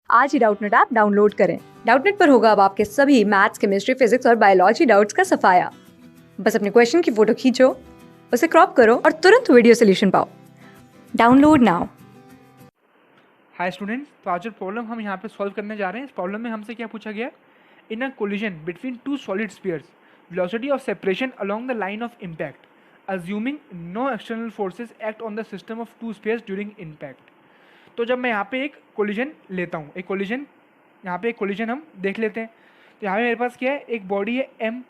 आज ही Doubtnut app download करें। Doubtnut पर होगा अब आपके सभी मैथ्स, केमिस्ट्री, फिजिक्स और बायोलॉजी डाउट्स का सफाया। बस अपने क्वेश्चन की फोटो खींचो, उसे क्रॉप करो और तुरंत वीडियो सोल्यूशन पाओ। Download now. हाय स्टूडेंट्स, तो आज जो प्रॉब्लम हम यहाँ पे सॉल्व करने जा रहे हैं, इस प्रॉब्लम में हमसे क्या पूछा गया? In a collision between two solid spheres, velocity of separation along the line of impact, assuming no external forces act on the system of two spheres during impact. तो जब मैं यहाँ पे एक कोलिजन लेता हूँ, यहाँ पे एक कोलिजन हम देख लेते हैं। तो यहाँ पे मेरे पास क्या है, एक बॉडी है m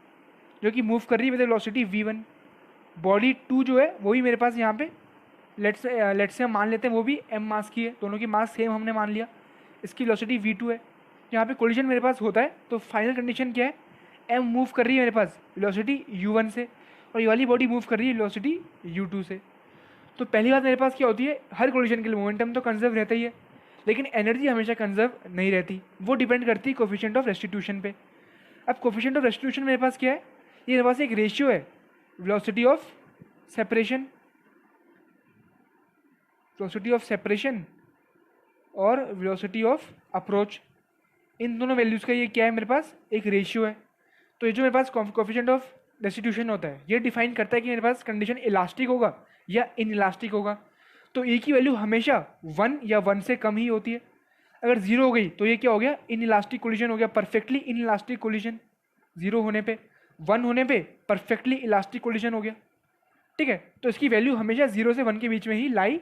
जो कि मूव कर रही है विद वेलोसिटी v1। बॉडी 2 जो है वो भी मेरे पास यहाँ पे लेट्स से हम मान लेते हैं वो भी m मास की है, दोनों की मास सेम हमने मान लिया। इसकी वेलोसिटी v2 है। यहाँ पे कोलिजन मेरे पास होता है तो फाइनल कंडीशन क्या है, m मूव कर रही है मेरे पास वेलोसिटी u1 से और ये वाली बॉडी मूव कर रही है वेलोसिटी u2 से। तो पहली बात मेरे पास क्या होती है, हर कोलिजन के लिए मोमेंटम तो कंजर्व रहता ही है, लेकिन एनर्जी हमेशा कंजर्व नहीं रहती, वो डिपेंड करती है कोफिशिएंट ऑफ रेस्टिट्यूशन पे। अब कोफिशिएंट ऑफ रेस्टिट्यूशन मेरे पास क्या है, ये मेरे पास एक रेशियो है, वेलोसिटी ऑफ सेपरेशन और वेलोसिटी ऑफ अप्रोच, इन दोनों वैल्यूज़ का ये क्या है, मेरे पास एक रेशियो है। तो ये जो मेरे पास कोफिशिएंट ऑफ रेस्टिट्यूशन होता है, ये डिफाइन करता है कि मेरे पास कंडीशन इलास्टिक होगा या इन इलास्टिक होगा। तो ए की वैल्यू हमेशा 1 या 1 से कम ही होती है। अगर 0 हो गई तो ये क्या हो गया, इन इलास्टिक कोलिजन हो गया, परफेक्टली इन इलास्टिक कोलिजन। 0 होने पे, 1 होने पे परफेक्टली इलास्टिक कोलिजन हो गया। ठीक है, तो इसकी वैल्यू हमेशा 0 से 1 के बीच में ही लाई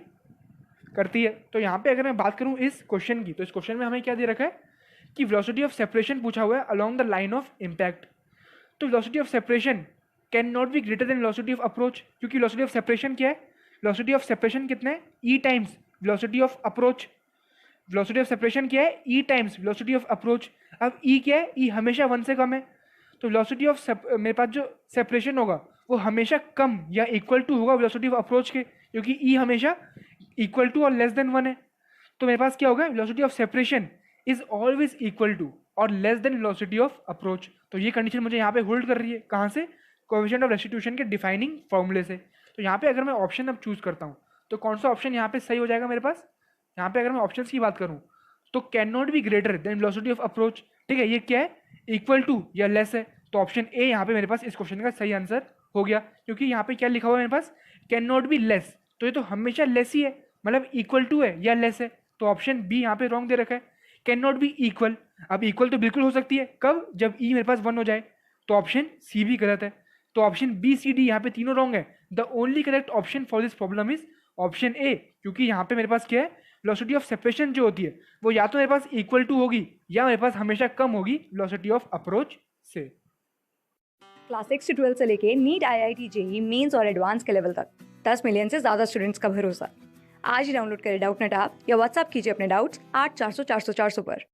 करती है। तो यहाँ पे अगर मैं बात करूँ इस क्वेश्चन की, तो इस क्वेश्चन में हमें क्या दे रखा है कि वेलोसिटी ऑफ सेपरेशन पूछा हुआ है along the line of impact. तो velocity of separation can not be greater than velocity of approach, क्योंकि वेलोसिटी ऑफ सेपरेशन क्या है, वेलोसिटी ऑफ सेपरेशन कितना है, e times velocity of approach. Velocity of separation क्या है, e times velocity of approach. अब e क्या है, ई हमेशा 1 से कम है, तो वेलोसिटी ऑफ मेरे पास जो सेपरेशन होगा वो हमेशा कम या इक्वल टू होगा वेलोसिटी ऑफ अप्रोच के, क्योंकि ई हमेशा इक्वल टू और लेस देन 1 है। तो मेरे पास क्या होगा, velocity of separation is always equal to और less than velocity of approach. तो ये कंडीशन मुझे यहाँ पे होल्ड कर रही है, कहाँ से, कोएफिशिएंट ऑफ रेस्टिट्यूशन के डिफाइनिंग फॉर्मूले से। तो यहाँ पे अगर मैं ऑप्शन अब चूज करता हूँ तो कौन सा ऑप्शन यहाँ पे सही हो जाएगा मेरे पास। यहाँ पे अगर मैं ऑप्शंस की बात करूँ तो can not be greater than velocity of approach. ठीक है, ये क्या है, इक्वल टू या लेस है। तो ऑप्शन ए यहाँ पे मेरे पास इस क्वेश्चन का सही आंसर हो गया, क्योंकि यहाँ पे क्या लिखा हुआ है मेरे पास, कैन नॉट बी लेस, तो ये तो हमेशा लेस ही है, मतलब इक्वल टू है या लेस है। तो ऑप्शन बी यहाँ पे रॉन्ग दे रखा है, कैन नॉट बी इक्वल। अब इक्वल तो बिल्कुल हो सकती है, कब, जब ई मेरे पास 1 हो जाए। तो ऑप्शन सी भी गलत है। तो ऑप्शन बी सी डी यहाँ पे तीनों रॉन्ग है। The only correct option for this problem is option A, क्योंकि यहाँ पे मेरे पास क्या है, वेलोसिटी ऑफ सेपरेशन जो होती है वो या तो मेरे पास इक्वल टू होगी या मेरे पास हमेशा कम होगी वेलोसिटी ऑफ अप्रोच से। क्लास 6 से 12 से लेके नीट, IIT, JEE मेंस और एडवांस के लेवल तक 10 मिलियन से ज्यादा स्टूडेंट्स का भरोसा। आज ही डाउनलोड करें डाउटनेट ऐप या व्हाट्सएप कीजिए अपने डाउट्स 8400 400 400 पर।